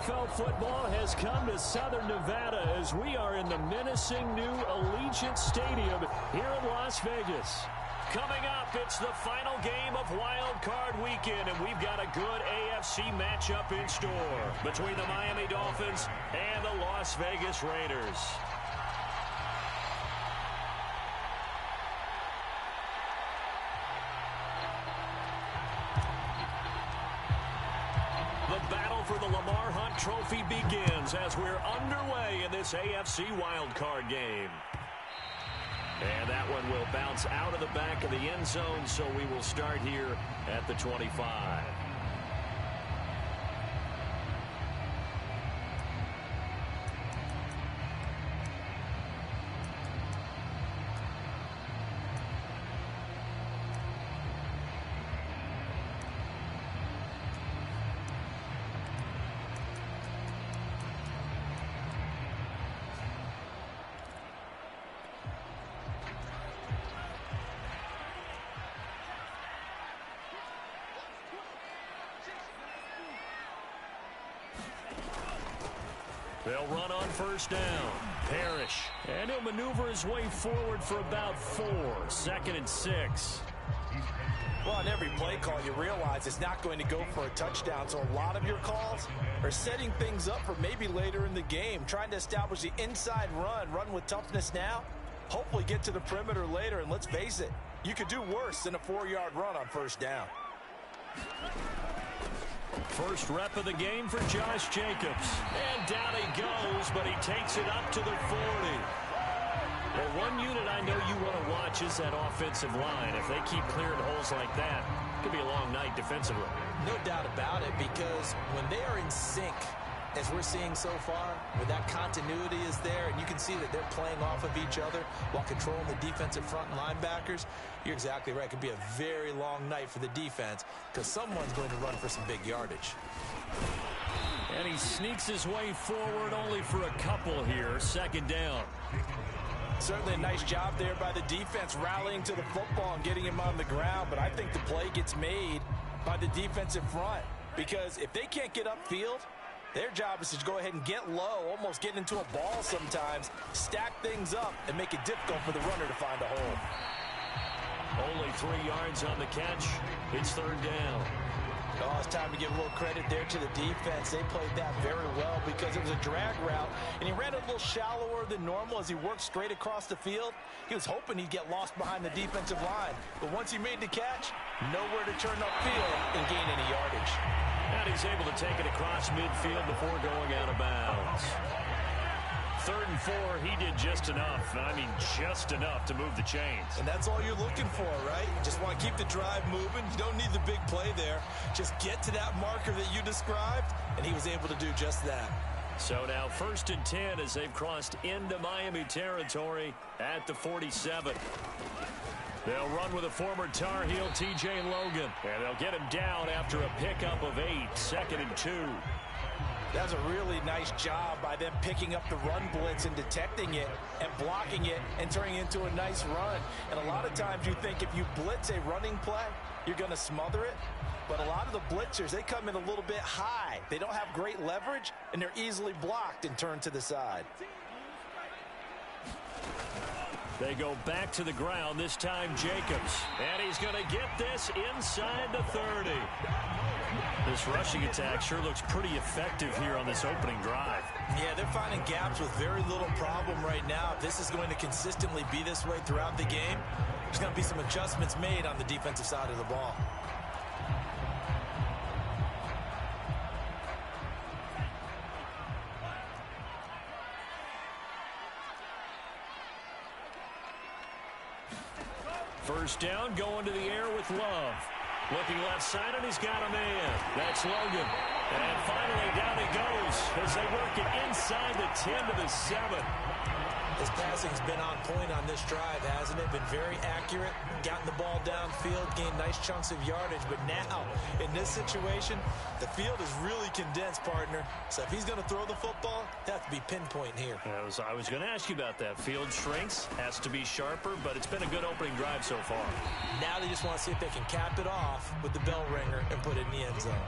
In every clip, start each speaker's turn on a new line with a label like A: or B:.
A: NFL football has come to Southern Nevada as we are in the menacing new Allegiant Stadium here in Las Vegas. Coming up, it's the final game of Wild Card Weekend, and we've got a good AFC matchup in store between the Miami Dolphins and the Las Vegas Raiders. The battle for the Lamar Hunt Trophy begins as we're underway in this AFC wildcard game. And that one will bounce out of the back of the end zone, so we will start here at the 25. They'll run on first down. Parrish. And he'll maneuver his way forward for about 4. 2nd and 6.
B: Well, on every play call, you realize it's not going to go for a touchdown. So a lot of your calls are setting things up for maybe later in the game, trying to establish the inside run with toughness now, hopefully get to the perimeter later. And let's face it, you could do worse than a 4-yard run on first down.
A: First rep of the game for Josh Jacobs. And down he goes, but he takes it up to the 40. Well, one unit I know you want to watch is that offensive line. If they keep clearing holes like that, it could be a long night defensively.
B: No doubt about it, because when they are in sync, as we're seeing so far, where that continuity is there, and you can see that they're playing off of each other while controlling the defensive front and linebackers, you're exactly right. It could be a very long night for the defense because someone's going to run for some big yardage.
A: And he sneaks his way forward only for a couple here. 2nd down.
B: Certainly a nice job there by the defense rallying to the football and getting him on the ground, but I think the play gets made by the defensive front because if they can't get upfield, their job is to go ahead and get low, almost get into a ball sometimes, stack things up, and make it difficult for the runner to find a hole.
A: Only 3 yards on the catch. It's 3rd down.
B: Oh, it's time to give a little credit there to the defense. They played that very well because it was a drag route, and he ran a little shallower than normal as he worked straight across the field. He was hoping he'd get lost behind the defensive line, but once he made the catch, nowhere to turn upfield and gain any yardage.
A: And he's able to take it across midfield before going out of bounds. 3rd and 4, he did just enough. I mean, just enough to move the chains.
B: And that's all you're looking for, right? You just want to keep the drive moving. You don't need the big play there. Just get to that marker that you described, and he was able to do just that.
A: So now 1st and 10 as they've crossed into Miami territory at the 47. They'll run with a former Tar Heel, TJ Logan. And they'll get him down after a pickup of 8. 2nd and 2.
B: That's a really nice job by them picking up the run blitz and detecting it and blocking it and turning it into a nice run. And a lot of times you think if you blitz a running play, you're going to smother it. But a lot of the blitzers, they come in a little bit high. They don't have great leverage, and they're easily blocked and turned to the side.
A: They go back to the ground, this time Jacobs. And he's going to get this inside the 30. This rushing attack sure looks pretty effective here on this opening drive.
B: Yeah, they're finding gaps with very little problem right now. If this is going to consistently be this way throughout the game, there's going to be some adjustments made on the defensive side of the ball.
A: First down, going to the air with Love. Looking left side, and he's got a man. That's Logan. And finally, down he goes as they work it inside the 10 to the 7.
B: His passing's been on point on this drive, hasn't it? Been very accurate, gotten the ball downfield, gained nice chunks of yardage. But now, in this situation, the field is really condensed, partner. So if he's going to throw the football, that has to be pinpoint here.
A: I was going to ask you about that. Field shrinks, has to be sharper, but it's been a good opening drive so far.
B: Now they just want to see if they can cap it off with the bell ringer and put it in the end zone.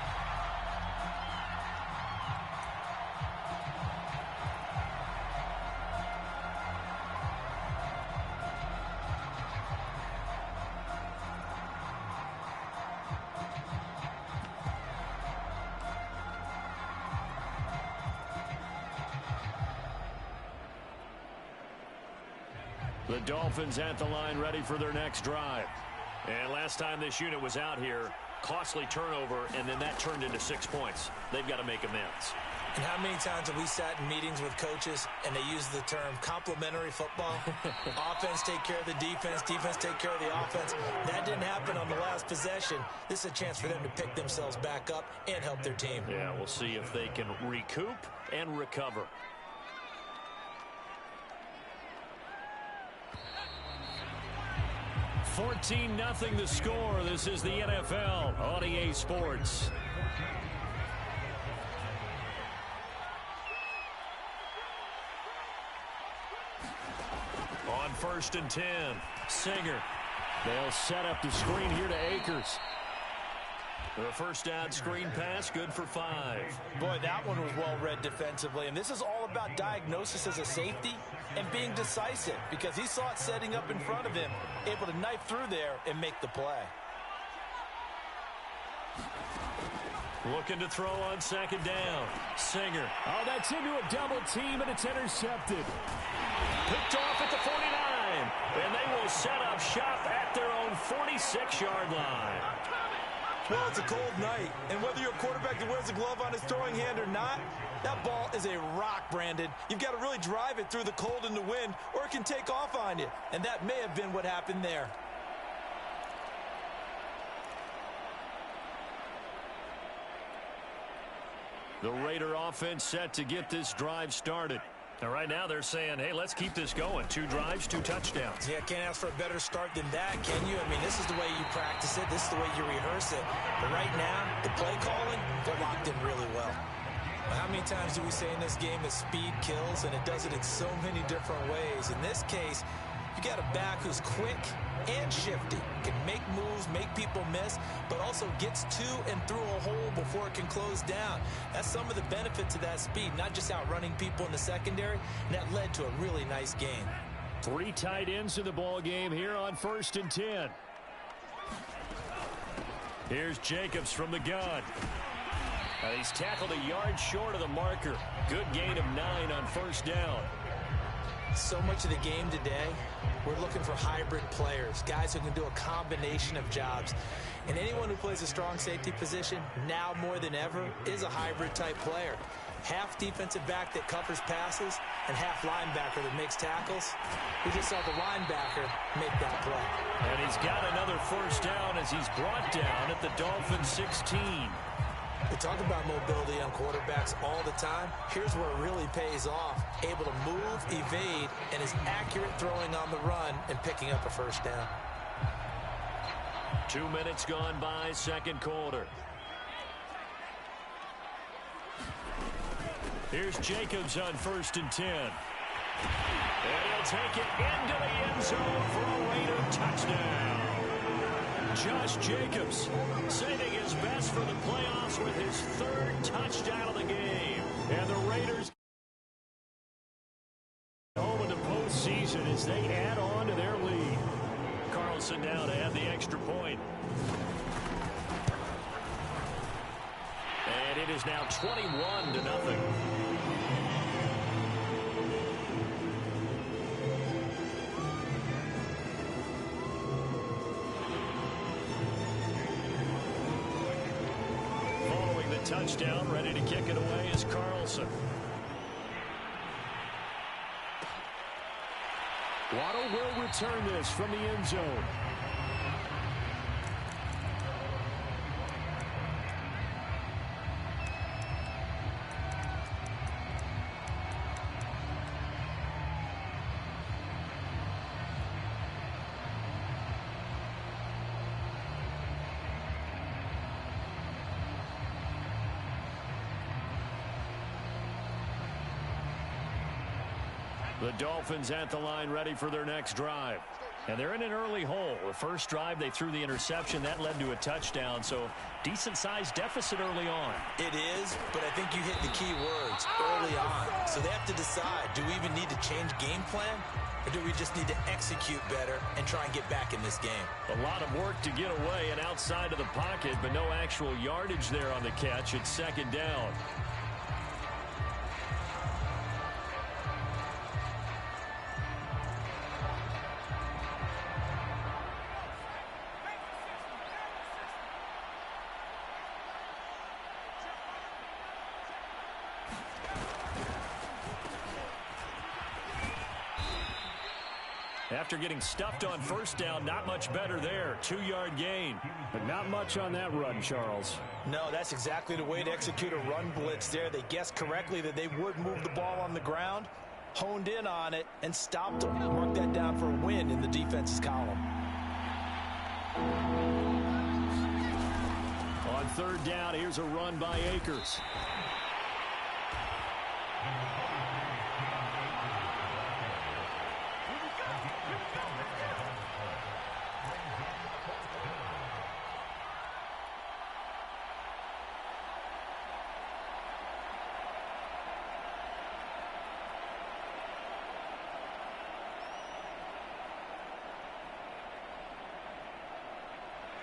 A: The Dolphins at the line ready for their next drive. And last time this unit was out here, costly turnover, and then that turned into 6 points. They've got to make amends.
B: And how many times have we sat in meetings with coaches and they use the term complementary football? Offense take care of the defense, defense take care of the offense. That didn't happen on the last possession. This is a chance for them to pick themselves back up and help their team.
A: Yeah, we'll see if they can recoup and recover. $14-0 the score. This is the NFL on EA Sports. On 1st and 10, Singer. They'll set up the screen here to Akers. The first down screen pass, good for 5.
B: Boy, that one was well read defensively, and this is all about diagnosis as a safety and being decisive because he saw it setting up in front of him, able to knife through there and make the play.
A: Looking to throw on 2nd down. Singer. Oh, that's into a double team, and it's intercepted. Picked off at the 49, and they will set up shop at their own 46-yard line.
B: Well, it's a cold night, and whether you're a quarterback that wears a glove on his throwing hand or not, that ball is a rock, Brandon. You've got to really drive it through the cold and the wind, or it can take off on you, and that may have been what happened there.
A: The Raider offense set to get this drive started. And right now they're saying, hey, let's keep this going. 2 drives, 2 touchdowns.
B: Yeah, can't ask for a better start than that, can you? I mean, this is the way you practice it. This is the way you rehearse it. But right now, the play calling, they're locked in really well. How many times do we say in this game that speed kills, and it does it in so many different ways? In this case, you got a back who's quick and shifty, can make moves, make people miss, but also gets to and through a hole before it can close down. That's some of the benefits of that speed, not just outrunning people in the secondary, and that led to a really nice game.
A: 3 tight ends in the ball game here on 1st and 10. Here's Jacobs from the gun. He's tackled a yard short of the marker. Good gain of 9 on 1st down.
B: So much of the game today, we're looking for hybrid players, guys who can do a combination of jobs. And anyone who plays a strong safety position, now more than ever, is a hybrid type player. Half defensive back that covers passes and half linebacker that makes tackles. We just saw the linebacker make that play.
A: And he's got another 1st down as he's brought down at the Dolphins 16.
B: We talk about mobility on quarterbacks all the time. Here's where it really pays off. Able to move, evade, and is accurate throwing on the run and picking up a 1st down.
A: 2 minutes gone by, 2nd quarter. Here's Jacobs on 1st and 10. And he'll take it into the end zone for a Raider touchdown. Josh Jacobs saving his best for the playoffs with his 3rd touchdown of the game. And the Raiders home in the postseason as they add on to their lead. Carlson now to add the extra point. And it is now 21-0. Touchdown, ready to kick it away is Carlson. Waddle will return this from the end zone. The Dolphins at the line ready for their next drive. And they're in an early hole. The first drive, they threw the interception. That led to a touchdown, so decent-sized deficit early on.
B: It is, but I think you hit the key words, early on. So they have to decide, do we even need to change game plan, or do we just need to execute better and try and get back in this game?
A: A lot of work to get away and outside of the pocket, but no actual yardage there on the catch. It's 2nd down. After getting stuffed on first down, not much better there. 2-yard gain.
C: But not much on that run, Charles.
B: No, that's exactly the way to execute a run blitz there. They guessed correctly that they would move the ball on the ground, honed in on it, and stopped them. Mark that down for a win in the defense's column.
A: On third down, here's a run by Akers.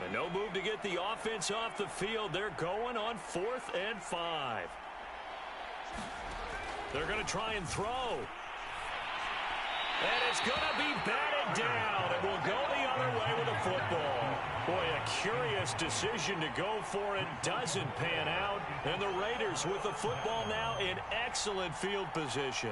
A: And no move to get the offense off the field. They're going on 4th and 5. They're going to try and throw. And it's going to be batted down. And will go the other way with the football. Boy, a curious decision to go for it. Doesn't pan out. And the Raiders with the football now in excellent field position.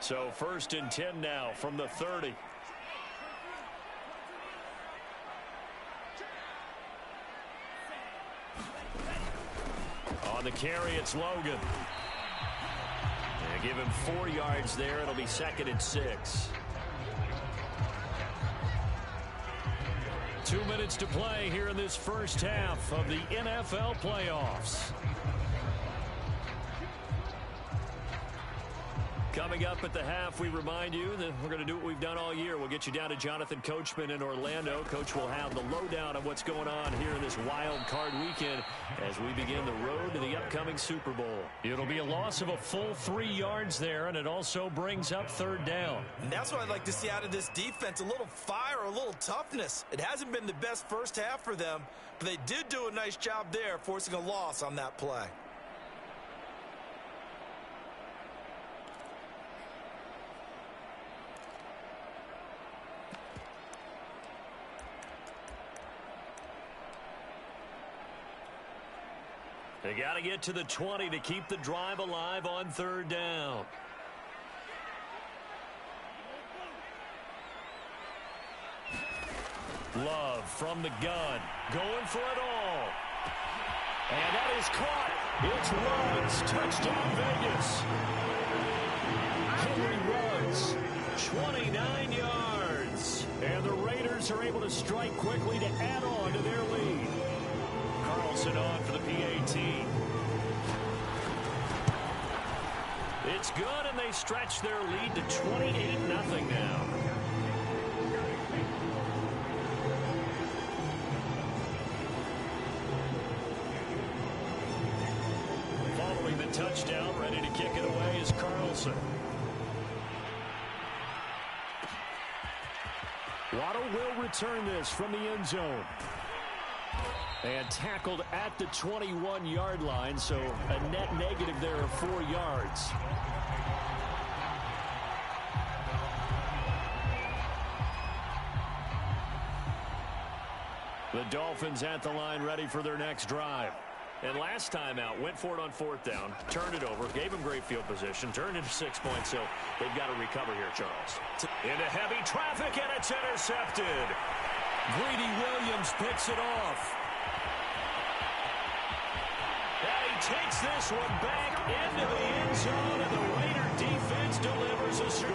A: So 1st and 10 now from the 30. On the carry, it's Logan. And give him 4 yards there. It'll be 2nd and 6. 2 minutes to play here in this first half of the NFL playoffs. Coming up at the half, we remind you that we're going to do what we've done all year. We'll get you down to Jonathan Coachman in Orlando. Coach will have the lowdown of what's going on here in this wild card weekend as we begin the road to the upcoming Super Bowl. It'll be a loss of a full 3 yards there, and it also brings up 3rd down.
B: And that's what I'd like to see out of this defense, a little fire, a little toughness. It hasn't been the best first half for them, but they did do a nice job there, forcing a loss on that play.
A: They got to get to the 20 to keep the drive alive on 3rd down. Love from the gun, going for it all. And that is caught. It's Ruggs. Touchdown, Vegas. Henry Ruggs, 29 yards. And the Raiders are able to strike quickly to add on to their lead. Carlson on for the PAT. It's good, and they stretch their lead to 28-0 now. Following the touchdown, ready to kick it away is Carlson. Waddle will return this from the end zone. And tackled at the 21-yard line, so a net negative there of 4 yards. The Dolphins at the line ready for their next drive. And last time out, went for it on 4th down, turned it over, gave him great field position, turned into 6 points, so they've got to recover here, Charles. Into heavy traffic, and it's intercepted. Greedy Williams picks it off. Takes this one back into the end zone, and the Raider defense delivers a score.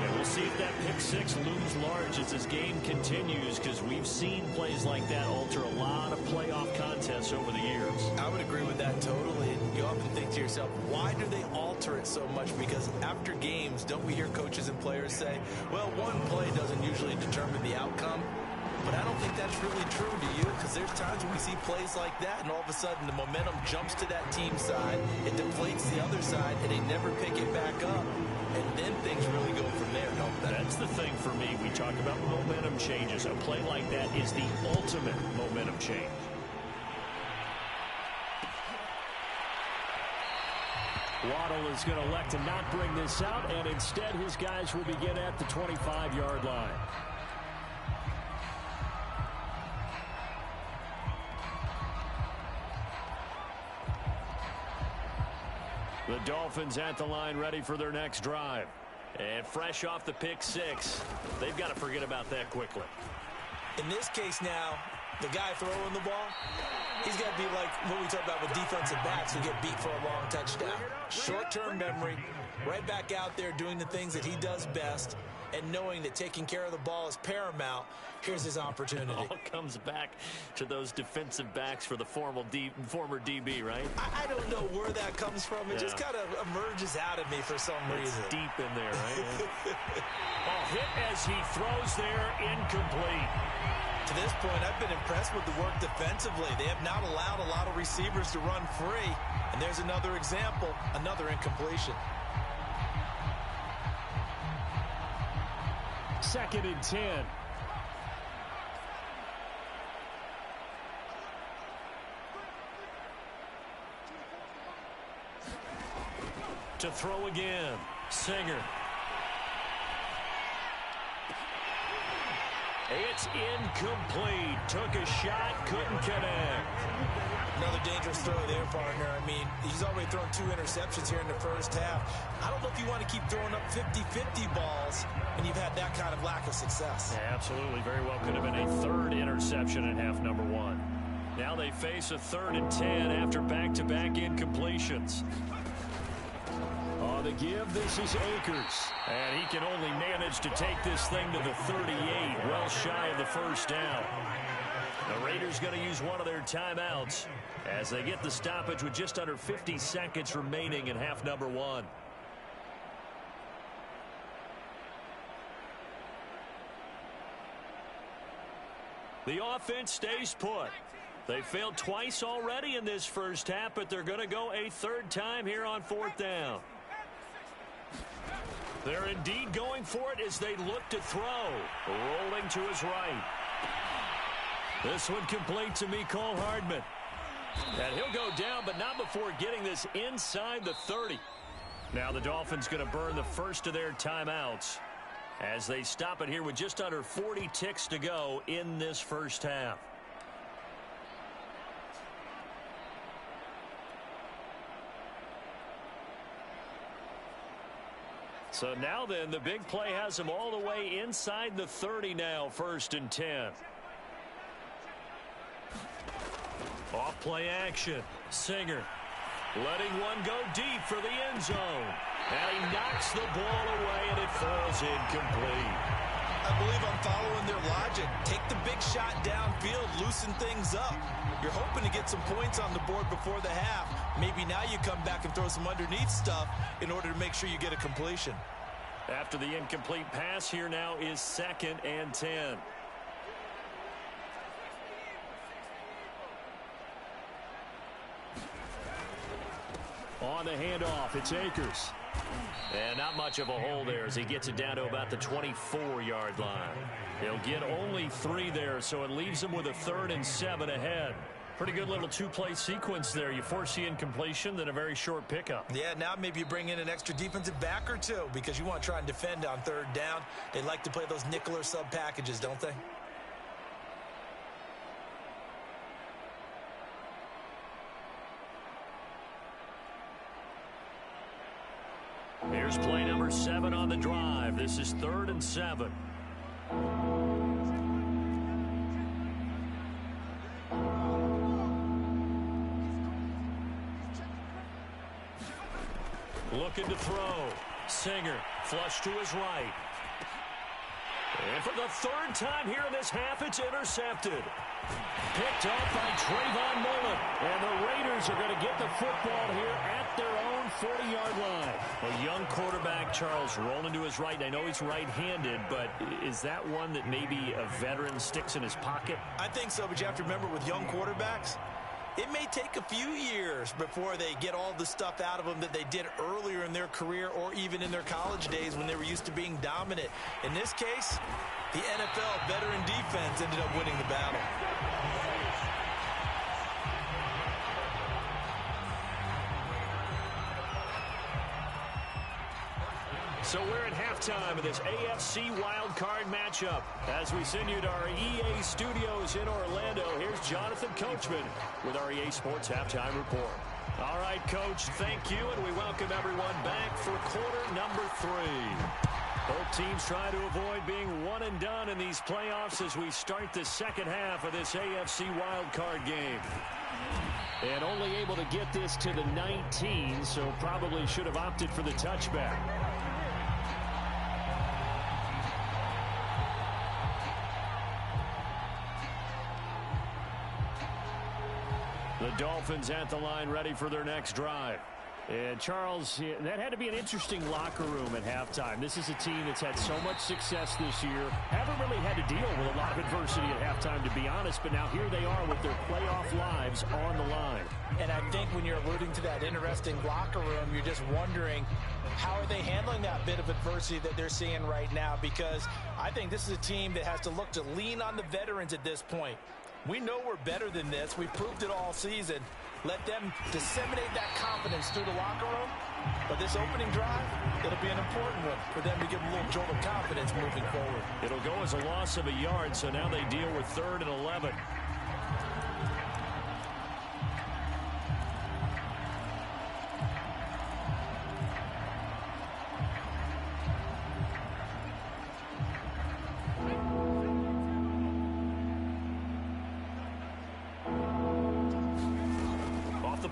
A: And we'll see if that pick 6 looms large as this game continues, because we've seen plays like that alter a lot of playoff contests over the years.
B: I would agree with that totally. You often think to yourself, why do they alter it so much? Because after games, don't we hear coaches and players say, well, one play doesn't usually determine the outcome? But I don't think that's really true, do you? Because there's times when we see plays like that, and all of a sudden the momentum jumps to that team side, it deflates the other side, and they never pick it back up. And then things really go from there, don't they?
A: That's the thing for me. We talk about momentum changes. A play like that is the ultimate momentum change. Waddle is going to elect to not bring this out, and instead his guys will begin at the 25-yard line. The Dolphins at the line, ready for their next drive. And fresh off the pick six, they've got to forget about that quickly.
B: In this case now, the guy throwing the ball, he's got to be like what we talk about with defensive backs who get beat for a long touchdown. Short-term memory, right back out there doing the things that he does best, and knowing that taking care of the ball is paramount. Here's his opportunity.
A: It all comes back to those defensive backs for the former DB, right?
B: I don't know where that comes from. It just kind of emerges out of me for some reason.
A: It's deep in there, right? Ball hit as he throws there, incomplete.
B: To this point, I've been impressed with the work defensively. They have not allowed a lot of receivers to run free. And there's another example, another incompletion.
A: 2nd and 10. To throw again, Singer. It's incomplete. Took a shot, couldn't connect.
B: Another dangerous throw there, partner. I mean, he's already thrown 2 interceptions here in the first half. I don't know if you want to keep throwing up 50-50 balls when you've had that kind of lack of success.
A: Yeah, absolutely. Very well could have been a 3rd interception in half number 1. Now they face a 3rd and 10 after back-to-back incompletions. On the give, this is Akers. And he can only manage to take this thing to the 38, well shy of the first down. The Raiders going to use one of their timeouts as they get the stoppage with just under 50 seconds remaining in half number 1. The offense stays put. They failed twice already in this first half, but they're going to go a 3rd time here on 4th down. They're indeed going for it as they look to throw. Rolling to his right. This one complete to Mecole Hardman. And he'll go down, but not before getting this inside the 30. Now the Dolphins going to burn the first of their timeouts as they stop it here with just under 40 ticks to go in this first half. So now then, the big play has them all the way inside the 30 now, 1st and 10. Off play action. Singer letting one go deep for the end zone. And he knocks the ball away, and it falls incomplete.
B: I believe I'm following their logic. Take the big shot downfield, loosen things up. You're hoping to get some points on the board before the half. Maybe now you come back and throw some underneath stuff in order to make sure you get a completion.
A: After the incomplete pass, here now is 2nd and 10. On the handoff, it's Akers. And not much of a hole there as he gets it down to about the 24-yard line. He'll get only 3 there, so it leaves him with a 3rd and 7 ahead. Pretty good little 2-play sequence there. You force the incompletion, then a very short pickup.
B: Yeah, now maybe you bring in an extra defensive back or 2 because you want to try and defend on 3rd down. They like to play those nickel or sub packages, don't they?
A: Here's play number 7 on the drive. This is 3rd and 7. Looking to throw. Singer, flush to his right. And for the 3rd time here in this half, it's intercepted. Picked up by Trayvon Mullen. And the Raiders are going to get the football here at their own 40-yard line. A young quarterback, Charles, rolling to his right. I know he's right-handed, but is that one that maybe a veteran sticks in his pocket?
B: I think so, but you have to remember with young quarterbacks, it may take a few years before they get all the stuff out of them that they did earlier in their career or even in their college days when they were used to being dominant. In this case, the NFL veteran defense ended up winning the battle.
A: So we're at halftime of this AFC wildcard matchup. As we send you to our EA studios in Orlando, here's Jonathan Coachman with our EA Sports Halftime Report. All right, Coach, thank you, and we welcome everyone back for quarter number 3. Both teams try to avoid being one and done in these playoffs as we start the second half of this AFC wildcard game. And only able to get this to the 19, so probably should have opted for the touchback. The Dolphins at the line, ready for their next drive. And Charles, that had to be an interesting locker room at halftime. This is a team that's had so much success this year. Haven't really had to deal with a lot of adversity at halftime, to be honest. But now here they are with their playoff lives on the line.
B: And I think when you're alluding to that interesting locker room, you're just wondering, how are they handling that bit of adversity that they're seeing right now? Because I think this is a team that has to look to lean on the veterans at this point. We know we're better than this. We've proved it all season. Let them disseminate that confidence through the locker room. But this opening drive, it'll be an important one for them to give a little jolt of confidence moving forward.
A: It'll go as a loss of a yard, so now they deal with 3rd and 11.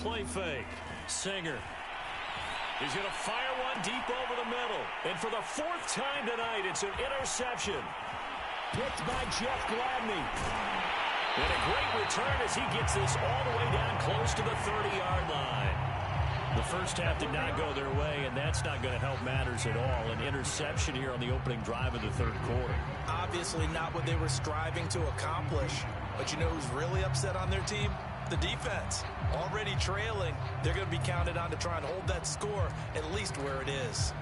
A: Play fake. Singer. He's going to fire one deep over the middle. And for the 4th time tonight, it's an interception. Picked by Jeff Gladney. And a great return as he gets this all the way down close to the 30-yard line. The first half did not go their way, and that's not going to help matters at all. An interception here on the opening drive of the 3rd quarter.
B: Obviously not what they were striving to accomplish. But you know who's really upset on their team? The defense. Already trailing, they're going to be counted on to try and hold that score at least where it is.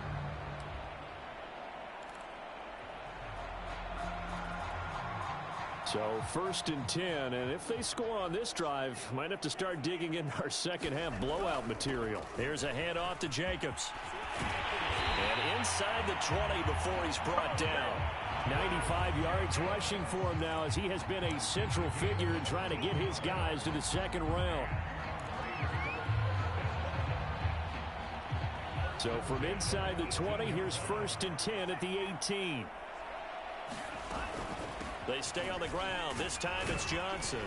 A: So 1st and 10, and if they score on this drive, might have to start digging in our second half blowout material. Here's a handoff to Jacobs. And inside the 20 before he's brought down. 95 yards rushing for him now as he has been a central figure in trying to get his guys to the 2nd round. So from inside the 20, here's 1st and 10 at the 18. They stay on the ground. This time it's Johnson.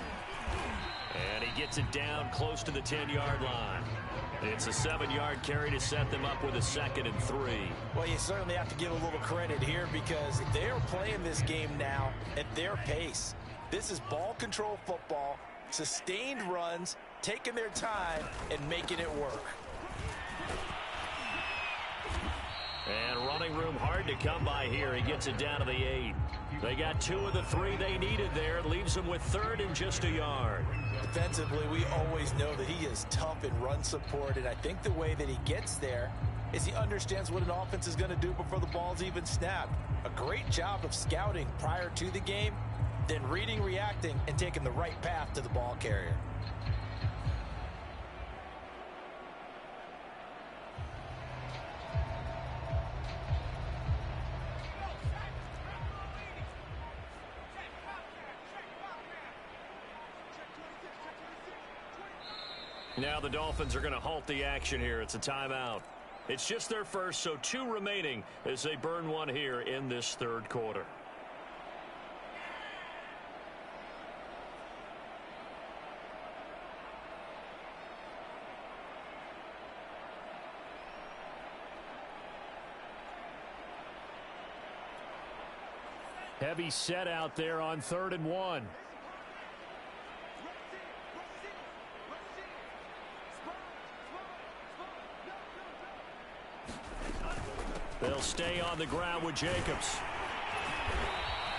A: And he gets it down close to the 10-yard line. It's a 7-yard carry to set them up with a 2nd and 3.
B: Well, you certainly have to give a little credit here because they're playing this game now at their pace. This is ball control football, sustained runs, taking their time, and making it work.
A: And running room hard to come by here. He gets it down to the 8. They got 2 of the 3 they needed there. Leaves them with 3rd and just a yard.
B: Defensively, we always know that he is tough in run support, and I think the way that he gets there is he understands what an offense is going to do before the ball's even snapped. A great job of scouting prior to the game, then reading, reacting, and taking the right path to the ball carrier.
A: Now the Dolphins are going to halt the action here. It's a timeout. It's just their first, so 2 remaining as they burn one here in this 3rd quarter. Heavy set out there on 3rd and 1. They'll stay on the ground with Jacobs.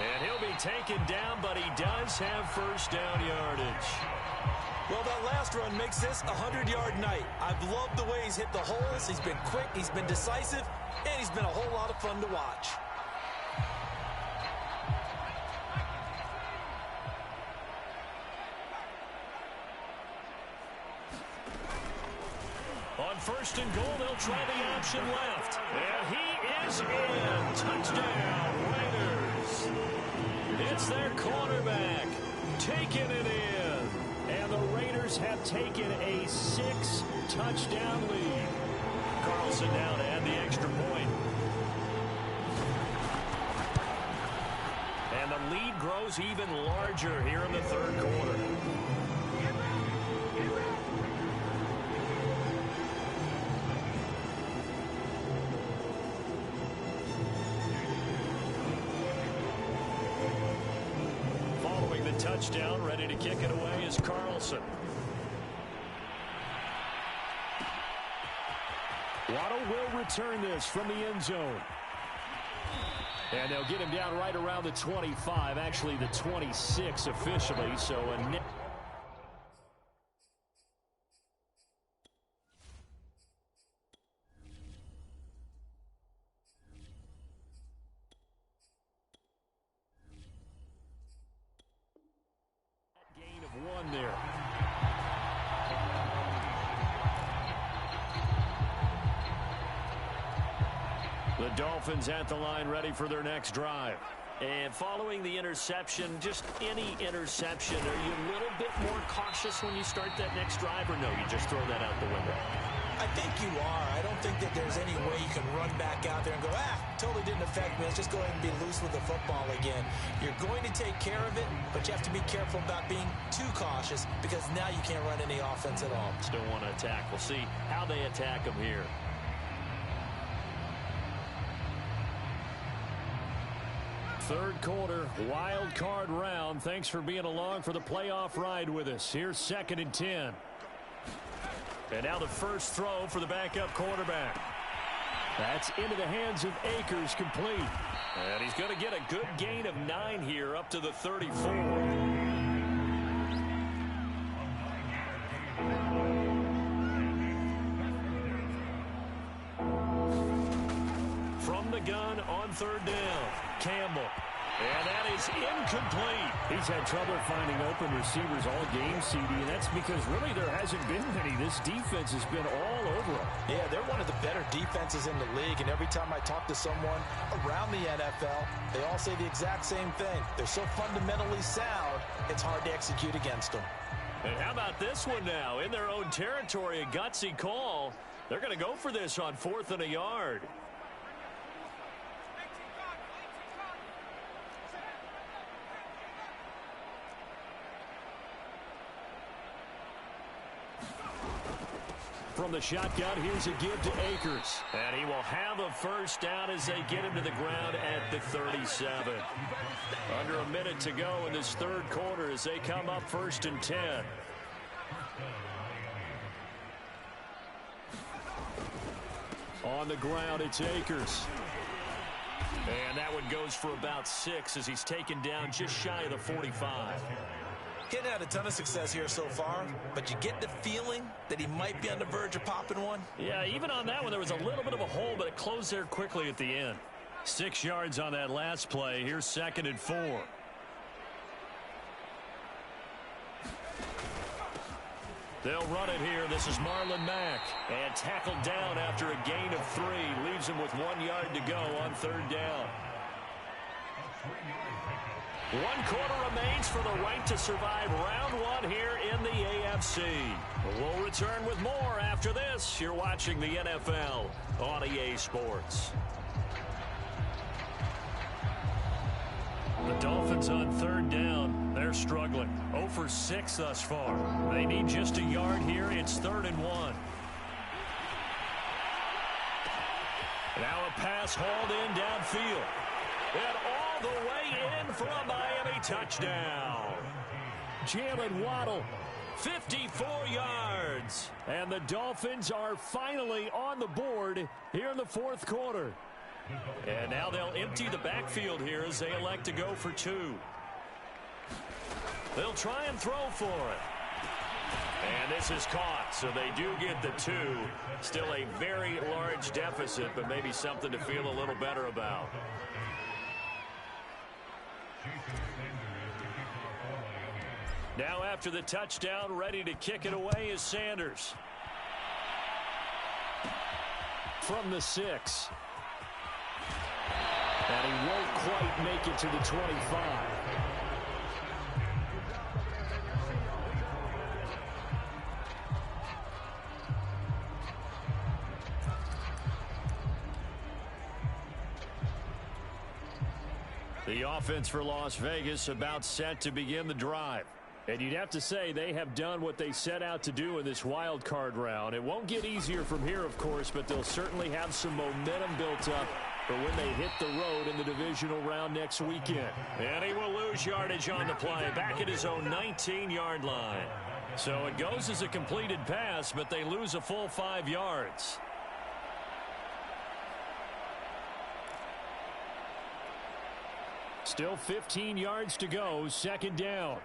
A: And he'll be taken down, but he does have 1st down yardage.
B: Well, that last run makes this a 100-yard night. I've loved the way he's hit the holes. He's been quick, he's been decisive, and he's been a whole lot of fun to watch.
A: On first and goal. They'll try the option left. And he is in. Touchdown, Raiders. It's their quarterback taking it in. And the Raiders have taken a 6-touchdown lead. Carlson now to add the extra point. And the lead grows even larger here in the third quarter. Following the touchdown, ready to kick it away is Carlson. Waddle will return this from the end zone. And they'll get him down right around the 25, actually the 26 officially. So a net. Gain of 1 there. The Dolphins at the line, ready for their next drive. And following the interception, just any interception, are you a little bit more cautious when you start that next drive, or no, you just throw that out the window?
B: I think you are. I don't think that there's any way you can run back out there and go, totally didn't affect me. Let's just go ahead and be loose with the football again. You're going to take care of it, but you have to be careful about being too cautious because now you can't run any offense at all.
A: Still want to attack. We'll see how they attack them here. Third quarter, wild card round. Thanks for being along for the playoff ride with us. Here's 2nd and 10. And now the first throw for the backup quarterback. That's into the hands of Akers, complete. And he's going to get a good gain of 9 here, up to the 34. From the gun on 3rd down, Campbell. And that is incomplete. He's had trouble finding open receivers all game, CD, and that's because really there hasn't been many. This defense has been all over them.
B: Yeah, they're one of the better defenses in the league, and every time I talk to someone around the NFL, they all say the exact same thing. They're so fundamentally sound, it's hard to execute against them.
A: And how about this one now? In their own territory, a gutsy call. They're going to go for this on 4th and a yard. From the shotgun, here's a give to Akers. And he will have a first down as they get him to the ground at the 37. Under a minute to go in this third quarter as they come up 1st and 10. On the ground, it's Akers. And that one goes for about 6 as he's taken down just shy of the 45.
B: He hadn't had a ton of success here so far, but you get the feeling that he might be on the verge of popping one.
A: Yeah, even on that one, there was a little bit of a hole, but it closed there quickly at the end. 6 yards on that last play. Here's 2nd and 4. They'll run it here. This is Marlon Mack. And tackled down after a gain of 3. Leaves him with 1 yard to go on 3rd down. 1 quarter remains for the right to survive round 1 here in the AFC. We'll return with more after this. You're watching the NFL on EA Sports. The Dolphins on 3rd down. They're struggling. 0 for 6 thus far. They need just a yard here. It's 3rd and 1. Now a pass hauled in downfield. And all the way in for a Miami touchdown. Jalen Waddle, 54 yards. And the Dolphins are finally on the board here in the 4th quarter. And now they'll empty the backfield here as they elect to go for 2. They'll try and throw for it. And this is caught, so they do get the 2. Still a very large deficit, but maybe something to feel a little better about. Now after the touchdown, ready to kick it away is Sanders. from the 6. And he won't quite make it to the 25. The offense for Las Vegas about set to begin the drive. And you'd have to say they have done what they set out to do in this wild card round. It won't get easier from here, of course, but they'll certainly have some momentum built up for when they hit the road in the divisional round next weekend. And he will lose yardage on the play, back at his own 19-yard line. So it goes as a completed pass, but they lose a full 5 yards. Still 15 yards to go, second down.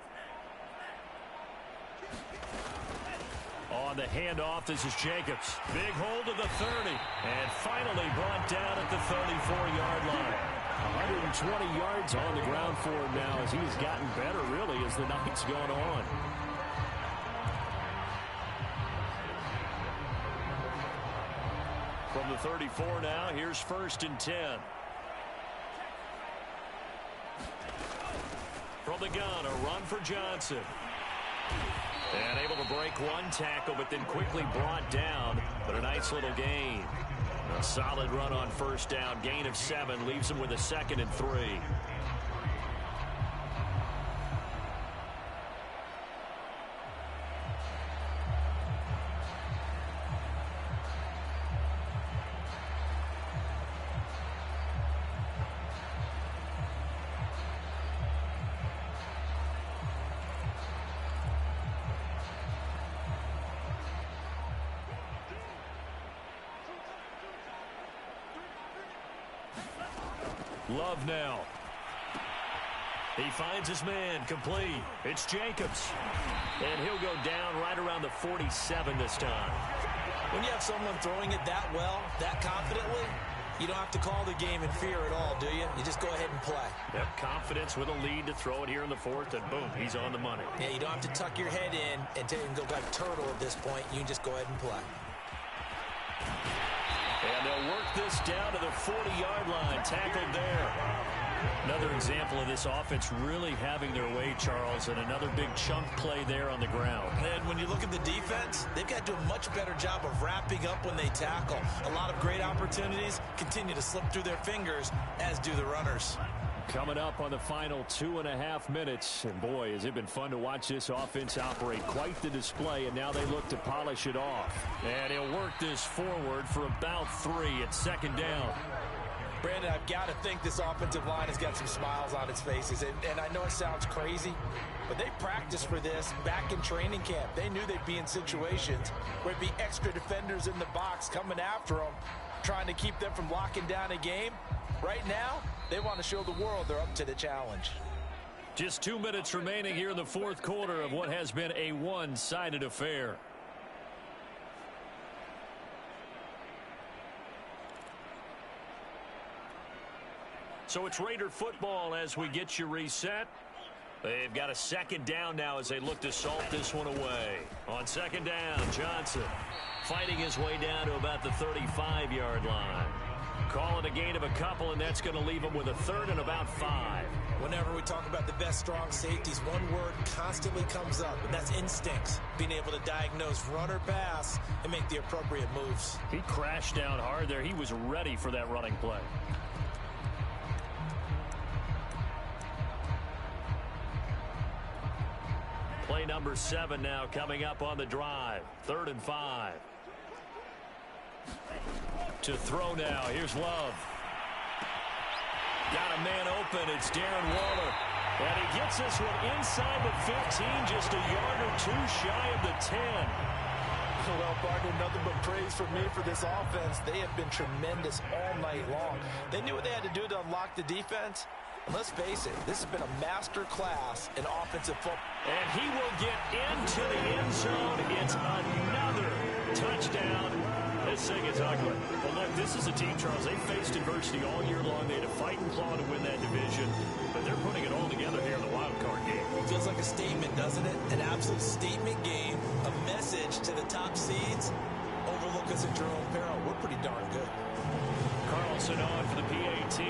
A: On the handoff, this is Jacobs. Big hold of the 30. And finally brought down at the 34-yard line. 120 yards on the ground for him now as he has gotten better, really, as the night's gone on. From the 34 now, here's 1st and 10. From the gun, a run for Johnson. And able to break one tackle, but then quickly brought down. But a nice little gain. A solid run on 1st down. Gain of 7 leaves him with a 2nd and 3. Love now. He finds his man, complete. It's Jacobs. And he'll go down right around the 47 this time.
B: When you have someone throwing it that well, that confidently, you don't have to call the game in fear at all, do you? You just go ahead and play.
A: Yep, confidence with a lead to throw it here in the 4th, and boom, he's on the money.
B: Yeah, you don't have to tuck your head in and go like turtle at this point. You can just go ahead and play.
A: And they'll work this down to the 40-yard line. Tackled there. Another example of this offense really having their way, Charles, and another big chunk play there on the ground.
B: And when you look at the defense, they've got to do a much better job of wrapping up when they tackle. A lot of great opportunities continue to slip through their fingers, as do the runners.
A: Coming up on the final 2.5 minutes. And boy, has it been fun to watch this offense operate. Quite the display, and now they look to polish it off. And he'll work this forward for about 3 at 2nd down.
B: Brandon, I've got to think this offensive line has got some smiles on its faces. And I know it sounds crazy, but they practiced for this back in training camp. They knew they'd be in situations where it'd be extra defenders in the box coming after them, trying to keep them from locking down a game. Right now, they want to show the world they're up to the challenge.
A: Just 2 minutes remaining here in the 4th quarter of what has been a one-sided affair. So it's Raider football as we get you reset. They've got a 2nd down now as they look to salt this one away. On 2nd down, Johnson fighting his way down to about the 35-yard line. Calling a gain of a couple, and that's going to leave him with a 3rd and about 5.
B: Whenever we talk about the best strong safeties, one word constantly comes up, and that's instincts. Being able to diagnose run or pass and make the appropriate moves.
A: He crashed down hard there. He was ready for that running play. Play number 7 now coming up on the drive. 3rd and 5. To throw now. Here's Love. Got a man open. It's Darren Waller. And he gets this one inside the 15, just a yard or 2 shy of the 10.
B: Well, partner, nothing but praise for me for this offense. They have been tremendous all night long. They knew what they had to do to unlock the defense. And let's face it, this has been a master class in offensive football.
A: And he will get into the end zone. It's another touchdown. This thing is ugly. Well, look, this is a team, Charles. They faced adversity all year long. They had to fight and claw to win that division. But they're putting it all together here in the wild card game.
B: It feels like a statement, doesn't it? An absolute statement game. A message to the top seeds. Overlook us at your own peril. We're pretty darn good.
A: Wilson on for the PAT.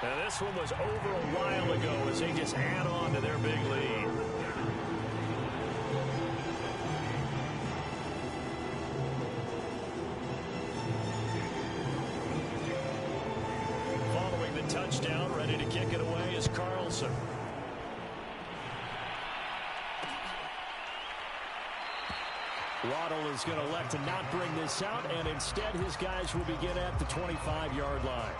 A: Now this one was over a while ago as they just add on to their big lead. Following the touchdown, ready to kick it away is Carlson. Waddle is going to elect to not bring this out, and instead his guys will begin at the 25-yard line.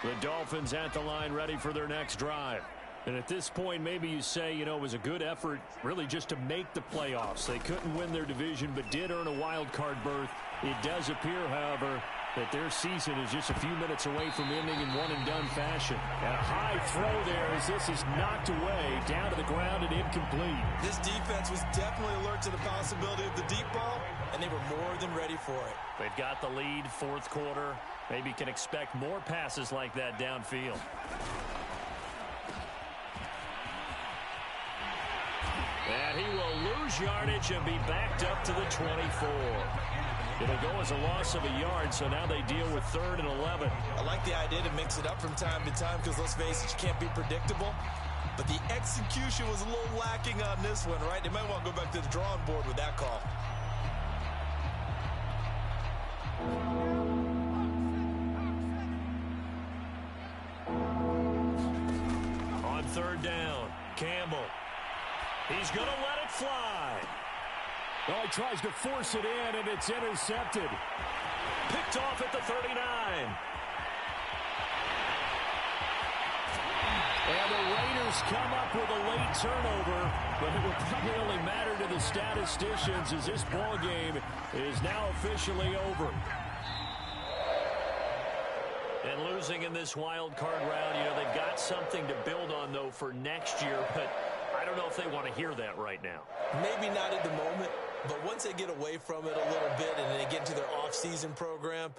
A: The Dolphins at the line ready for their next drive. And at this point, maybe you say, it was a good effort really just to make the playoffs. They couldn't win their division but did earn a wild card berth. It does appear, however, that their season is just a few minutes away from ending in one-and-done fashion. And a high throw there as this is knocked away, down to the ground and incomplete.
B: This defense was definitely alert to the possibility of the deep ball, and they were more than ready for it.
A: They've got the lead, fourth quarter. Maybe can expect more passes like that downfield. And he will lose yardage and be backed up to the 24. It'll go as a loss of a yard, so now they deal with 3rd and 11.
B: I like the idea to mix it up from time to time because, let's face it, you can't be predictable. But the execution was a little lacking on this one, right? They might want to go back to the drawing board with that call.
A: On 3rd down, Campbell. He's going to let it fly. Well, he tries to force it in, and it's intercepted. Picked off at the 39. And the Raiders come up with a late turnover, but it will probably only matter to the statisticians as this ball game is now officially over. And losing in this wild card round, they've got something to build on, though, for next year, but I don't know if they want to hear that right now.
B: Maybe not at the moment, but once they get away from it a little bit and they get into their off-season program,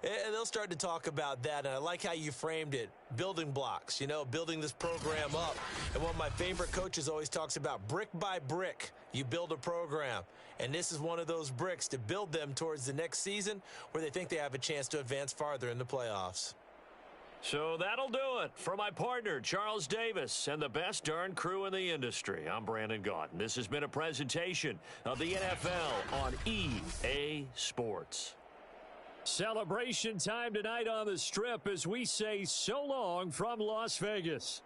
B: they'll start to talk about that. And I like how you framed it, building blocks, building this program up. And one of my favorite coaches always talks about brick by brick, you build a program. And this is one of those bricks to build them towards the next season where they think they have a chance to advance farther in the playoffs.
A: So that'll do it. For my partner, Charles Davis, and the best darn crew in the industry, I'm Brandon Gaudin. This has been a presentation of the NFL on EA Sports. Celebration time tonight on the Strip as we say so long from Las Vegas.